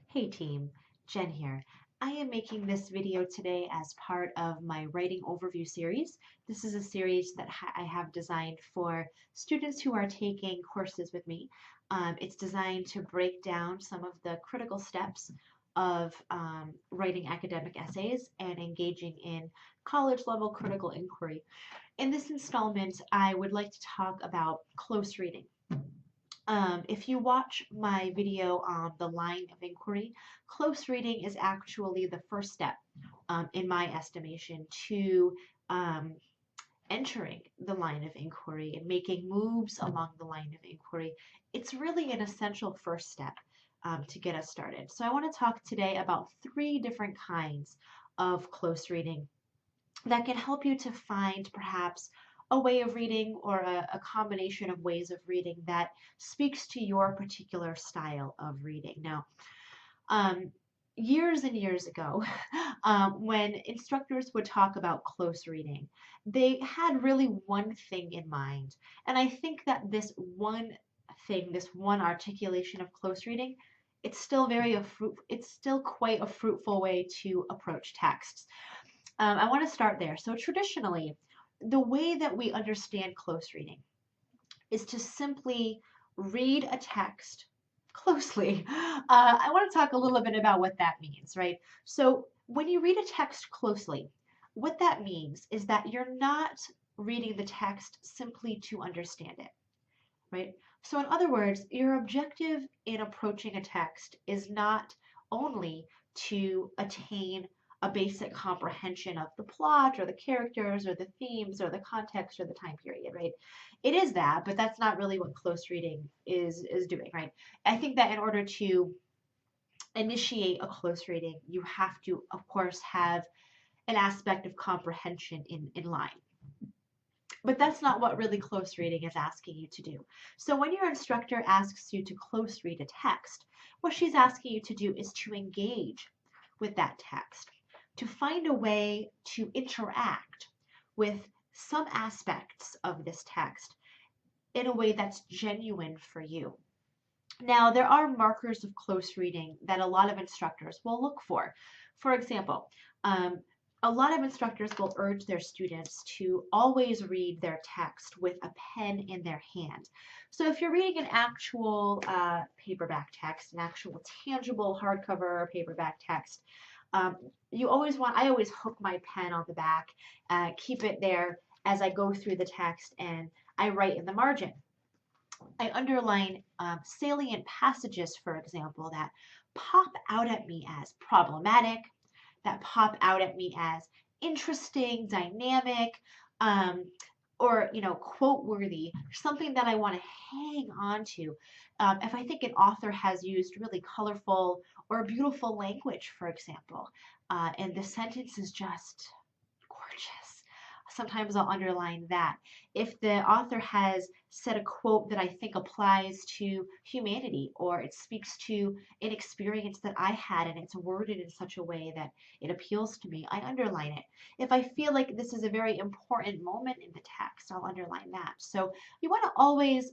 Hey team, Jen here. I am making this video today as part of my writing overview series. This is a series that I have designed for students who are taking courses with me. It's designed to break down some of the critical steps of writing academic essays and engaging in college level critical inquiry. In this installment, I would like to talk about close reading. If you watch my video on the line of inquiry, close reading is actually the first step, in my estimation, to um, entering the line of inquiry and making moves along the line of inquiry. It's really an essential first step to get us started. So I want to talk today about three different kinds of close reading that can help you to find perhaps a way of reading or a combination of ways of reading that speaks to your particular style of reading. Now, um, years and years ago, when instructors would talk about close reading, they had really one thing in mind. And I think that this one thing, this one articulation of close reading, it's still quite a fruitful way to approach texts. I want to start there. So traditionally, the way that we understand close reading is to simply read a text closely. I want to talk a little bit about what that means, right? So when you read a text closely, what that means is that you're not reading the text simply to understand it, right? So in other words, your objective in approaching a text is not only to attain a basic comprehension of the plot or the characters or the themes or the context or the time period, right? It is that, but that's not really what close reading is doing, right? I think that in order to initiate a close reading, you have to, of course, have an aspect of comprehension in line. But that's not what really close reading is asking you to do. So when your instructor asks you to close read a text, what she's asking you to do is to engage with that text, to find a way to interact with some aspects of this text in a way that's genuine for you. Now, there are markers of close reading that a lot of instructors will look for. For example, a lot of instructors will urge their students to always read their text with a pen in their hand. So if you're reading an actual paperback text, an actual tangible hardcover paperback text, I always hook my pen on the back, keep it there as I go through the text, and I write in the margin. I underline salient passages, for example, that pop out at me as problematic, that pop out at me as interesting, dynamic, um, or quote worthy, something that I want to hang on to. If I think an author has used really colorful or beautiful language, for example, and the sentence is just gorgeous, sometimes I'll underline that. If the author has said a quote that I think applies to humanity or it speaks to an experience that I had and it's worded in such a way that it appeals to me, I underline it. If I feel like this is a very important moment in the text, I'll underline that. So you want to always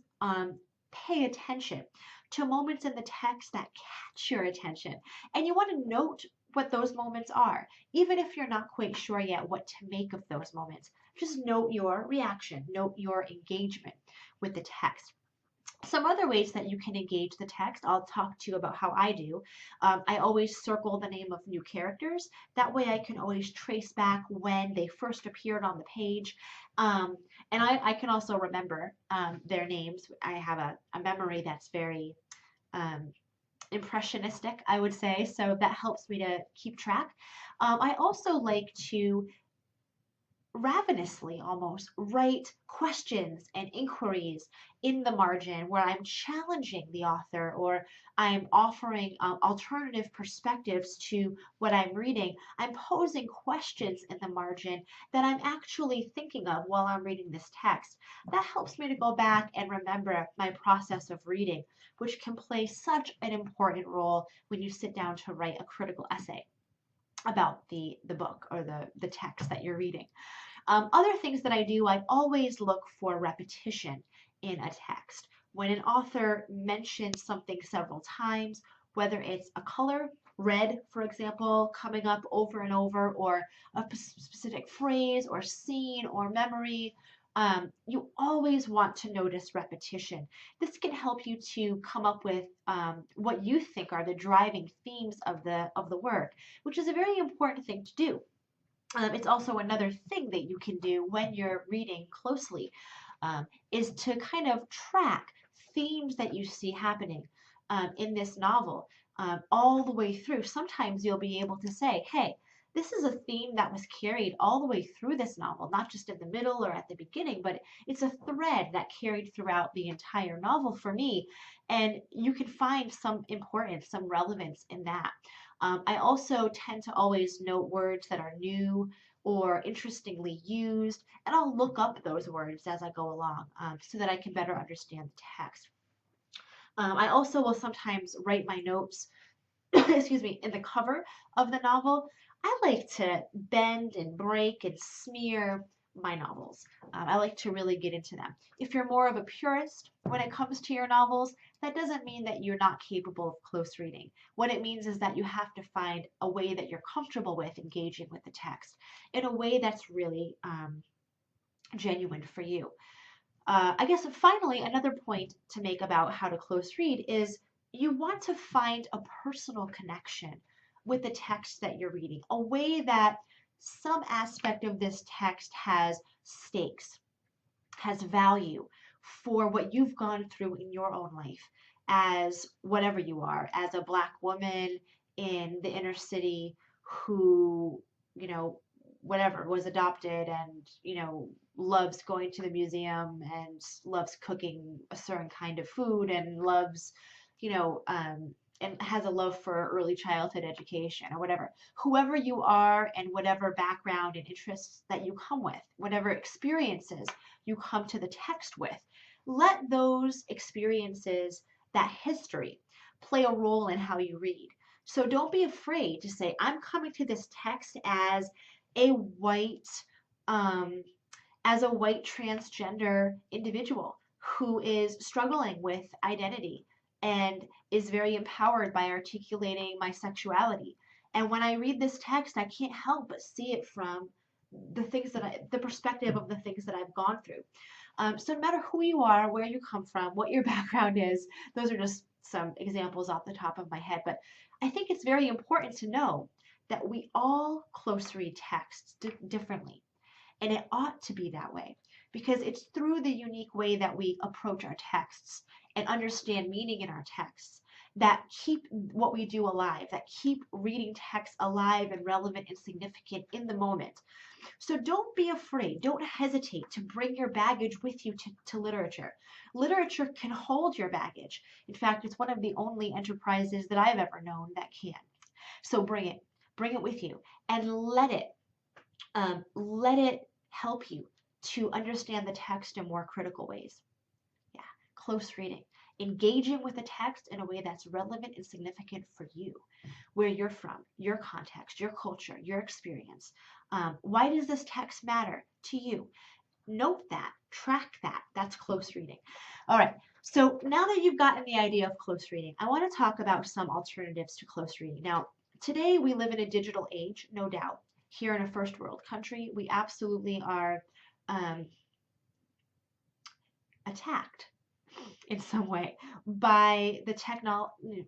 pay attention to moments in the text that catch your attention. And you want to note what those moments are, even if you're not quite sure yet what to make of those moments. Just note your reaction, note your engagement with the text. Some other ways that you can engage the text, I'll talk to you about how I do. I always circle the name of new characters. That way I can always trace back when they first appeared on the page. And I can also remember their names. I have a memory that's very impressionistic, I would say, so that helps me to keep track. I also like to ravenously almost write questions and inquiries in the margin where I'm challenging the author or I'm offering alternative perspectives to what I'm reading. I'm posing questions in the margin that I'm actually thinking of while I'm reading this text. That helps me to go back and remember my process of reading, which can play such an important role when you sit down to write a critical essay about the book or the text that you're reading. Other things that I do, I always look for repetition in a text. When an author mentions something several times, whether it's a color, red, for example, coming up over and over, or a specific phrase or scene or memory. You always want to notice repetition. This can help you to come up with what you think are the driving themes of the work, which is a very important thing to do. It's also another thing that you can do when you're reading closely, is to kind of track themes that you see happening in this novel all the way through. Sometimes you'll be able to say, hey, this is a theme that was carried all the way through this novel, not just in the middle or at the beginning, but it's a thread that carried throughout the entire novel for me. And you can find some importance, some relevance in that. I also tend to always note words that are new or interestingly used, and I'll look up those words as I go along so that I can better understand the text. I also will sometimes write my notes, excuse me, in the cover of the novel. I like to bend and break and smear my novels. I like to really get into them. If you're more of a purist when it comes to your novels, that doesn't mean that you're not capable of close reading. What it means is that you have to find a way that you're comfortable with engaging with the text in a way that's really genuine for you. I guess finally, another point to make about how to close read is you want to find a personal connection with the text that you're reading, a way that some aspect of this text has stakes, has value for what you've gone through in your own life as whatever you are, as a Black woman in the inner city who, you know, whatever, was adopted and, you know, loves going to the museum and loves cooking a certain kind of food and loves, you know, and has a love for early childhood education or whatever. Whoever you are and whatever background and interests that you come with, whatever experiences you come to the text with, let those experiences, that history, play a role in how you read. So don't be afraid to say, I'm coming to this text a white, um, as a white transgender individual who is struggling with identity and is very empowered by articulating my sexuality. And when I read this text, I can't help but see it from the perspective of the things that I've gone through. So no matter who you are, where you come from, what your background is, those are just some examples off the top of my head. But I think it's very important to know that we all close read texts differently. And it ought to be that way because it's through the unique way that we approach our texts and understand meaning in our texts that keep what we do alive, that keep reading texts alive and relevant and significant in the moment. So don't be afraid. Don't hesitate to bring your baggage with you to literature. Literature can hold your baggage. In fact, it's one of the only enterprises that I've ever known that can. So bring it. Bring it with you and let it help you to understand the text in more critical ways. Yeah, close reading. Engaging with the text in a way that's relevant and significant for you, where you're from, your context, your culture, your experience. Why does this text matter to you? Note that, track that. That's close reading. All right, so now that you've gotten the idea of close reading, I want to talk about some alternatives to close reading. Now, today we live in a digital age, no doubt. Here in a first world country, we absolutely are attacked in some way by the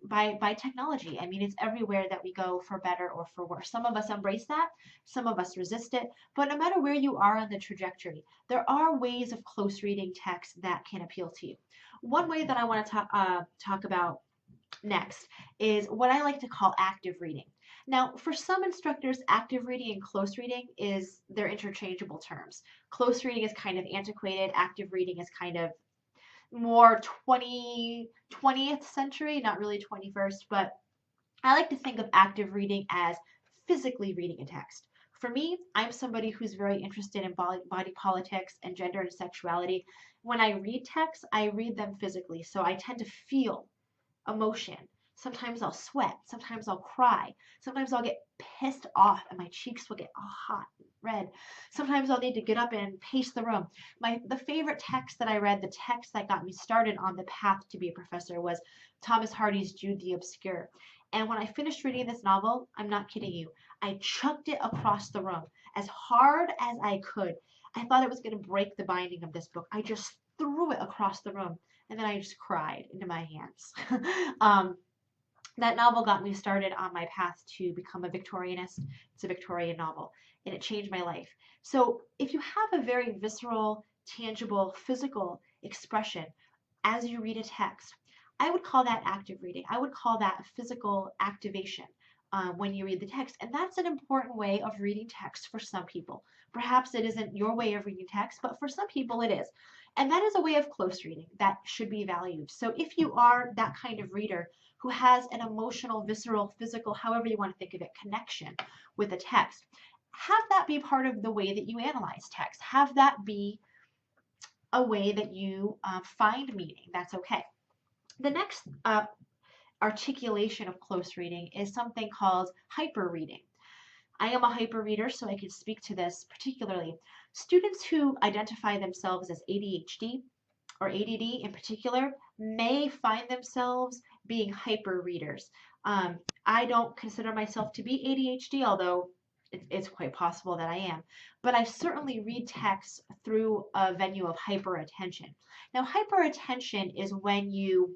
by technology. I mean, it's everywhere that we go, for better or for worse. Some of us embrace that, some of us resist it, but no matter where you are on the trajectory, there are ways of close reading text that can appeal to you. One way that I want to talk about next is what I like to call active reading. Now, for some instructors, active reading and close reading they're interchangeable terms. Close reading is kind of antiquated, active reading is kind of more 20th century, not really 21st, but I like to think of active reading as physically reading a text. For me, I'm somebody who's very interested in body politics and gender and sexuality. When I read texts, I read them physically, so I tend to feel emotion. Sometimes I'll sweat. Sometimes I'll cry. Sometimes I'll get pissed off and my cheeks will get all hot and red. Sometimes I'll need to get up and pace the room. The favorite text that I read, the text that got me started on the path to be a professor, was Thomas Hardy's Jude the Obscure. And when I finished reading this novel, I'm not kidding you, I chucked it across the room as hard as I could. I thought it was going to break the binding of this book. I just threw it across the room and then I just cried into my hands. That novel got me started on my path to become a Victorianist. It's a Victorian novel, and it changed my life. So if you have a very visceral, tangible, physical expression as you read a text, I would call that active reading. I would call that physical activation when you read the text. And that's an important way of reading text for some people. Perhaps it isn't your way of reading text, but for some people it is. And that is a way of close reading that should be valued. So if you are that kind of reader who has an emotional, visceral, physical, however you want to think of it, connection with a text, have that be part of the way that you analyze text. Have that be a way that you find meaning. That's okay. The next articulation of close reading is something called hyper reading. I am a hyper reader, so I can speak to this particularly. Students who identify themselves as ADHD or ADD in particular may find themselves being hyper readers. I don't consider myself to be ADHD, although it's quite possible that I am, but I certainly read texts through a venue of hyper attention. Now, hyper attention is when you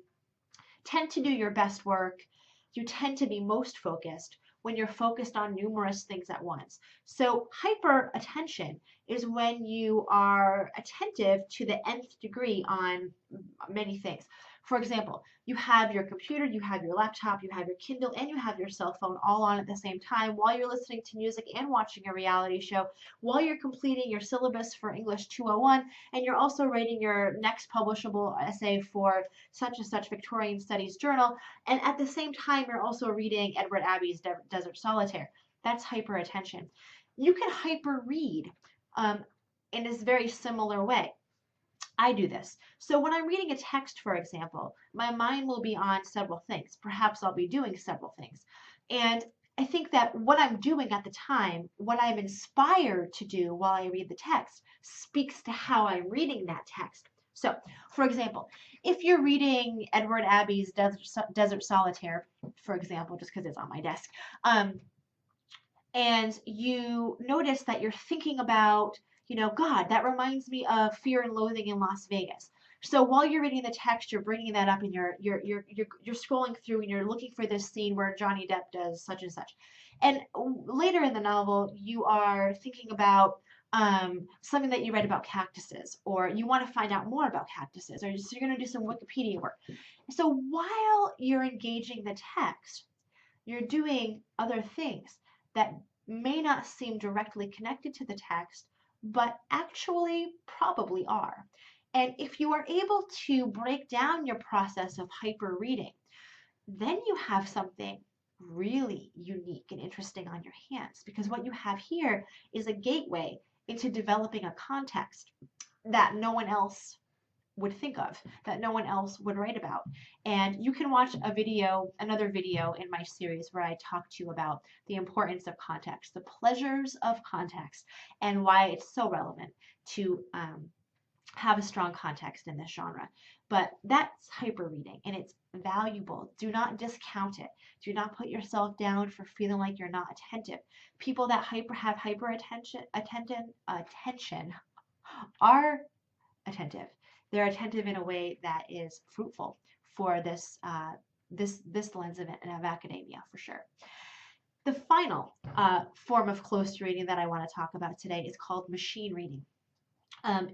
tend to do your best work, you tend to be most focused when you're focused on numerous things at once. So hyper attention is when you are attentive to the nth degree on many things. For example, you have your computer, you have your laptop, you have your Kindle, and you have your cell phone all on at the same time while you're listening to music and watching a reality show, while you're completing your syllabus for English 201, and you're also writing your next publishable essay for such and such Victorian Studies journal, and at the same time you're also reading Edward Abbey's Desert Solitaire. That's hyper attention. You can hyper read in this very similar way. I do this. So when I'm reading a text, for example, my mind will be on several things. Perhaps I'll be doing several things. And I think that what I'm doing at the time, what I'm inspired to do while I read the text, speaks to how I'm reading that text. So, for example, if you're reading Edward Abbey's Desert Solitaire, for example, just because it's on my desk, and you notice that you're thinking about, God, that reminds me of Fear and Loathing in Las Vegas. So while you're reading the text, you're bringing that up and you're scrolling through and you're looking for this scene where Johnny Depp does such and such. And later in the novel, you are thinking about something that you read about cactuses, or you want to find out more about cactuses, or you're going to do some Wikipedia work. So while you're engaging the text, you're doing other things that may not seem directly connected to the text, but actually probably are. And if you are able to break down your process of hyper reading, then you have something really unique and interesting on your hands, because what you have here is a gateway into developing a context that no one else would think of, that no one else would write about. And you can watch another video in my series where I talk to you about the importance of context, the pleasures of context, and why it's so relevant to have a strong context in this genre. But that's hyper reading, and it's valuable. Do not discount it. Do not put yourself down for feeling like you're not attentive. People that have hyper attention are attentive. They're attentive in a way that is fruitful for this lens of academia, for sure. The final form of close reading that I want to talk about today is called machine reading.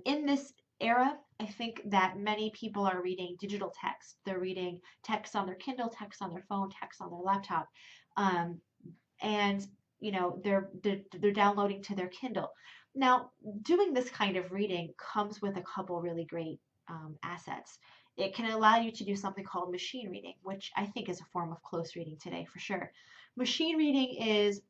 In this era, I think that many people are reading digital text. They're reading text on their Kindle, text on their phone, text on their laptop, and they're downloading to their Kindle. Now, doing this kind of reading comes with a couple really great assets. It can allow you to do something called machine reading, which I think is a form of close reading today for sure. Machine reading is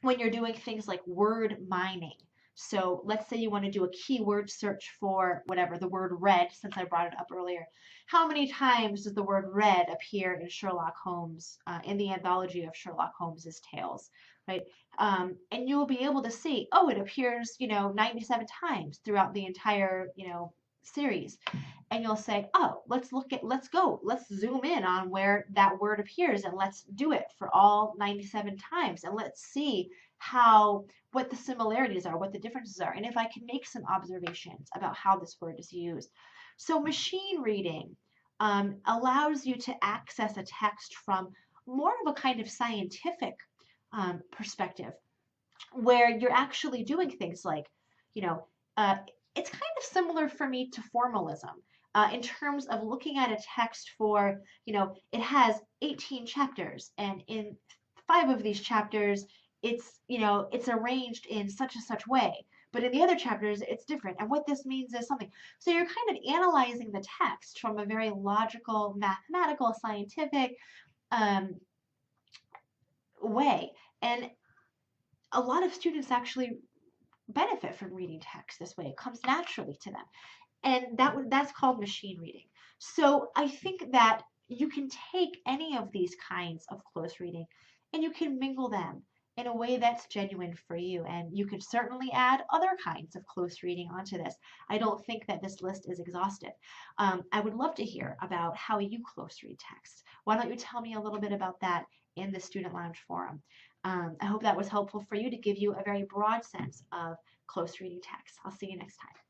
when you're doing things like word mining. So let's say you want to do a keyword search for whatever, the word red, since I brought it up earlier. How many times does the word red appear in Sherlock Holmes, in the anthology of Sherlock Holmes's tales, right? And you'll be able to see, oh, it appears, 97 times throughout the entire, series. And you'll say, oh, let's zoom in on where that word appears and let's do it for all 97 times. And let's see what the similarities are, what the differences are, and if I can make some observations about how this word is used. So machine reading allows you to access a text from more of a kind of scientific perspective, where you're actually doing things like, you know, uh, it's kind of similar for me to formalism. In terms of looking at a text for, it has 18 chapters, and in 5 of these chapters, it's arranged in such and such way. But in the other chapters, it's different. And what this means is something. So you're kind of analyzing the text from a very logical, mathematical, scientific um, way. And a lot of students actually benefit from reading text this way. It comes naturally to them. And that's called machine reading. So I think that you can take any of these kinds of close reading and you can mingle them in a way that's genuine for you. And you can certainly add other kinds of close reading onto this. I don't think that this list is exhaustive. I would love to hear about how you close read text. Why don't you tell me a little bit about that in the Student Lounge forum? I hope that was helpful for you to give you a very broad sense of close reading text. I'll see you next time.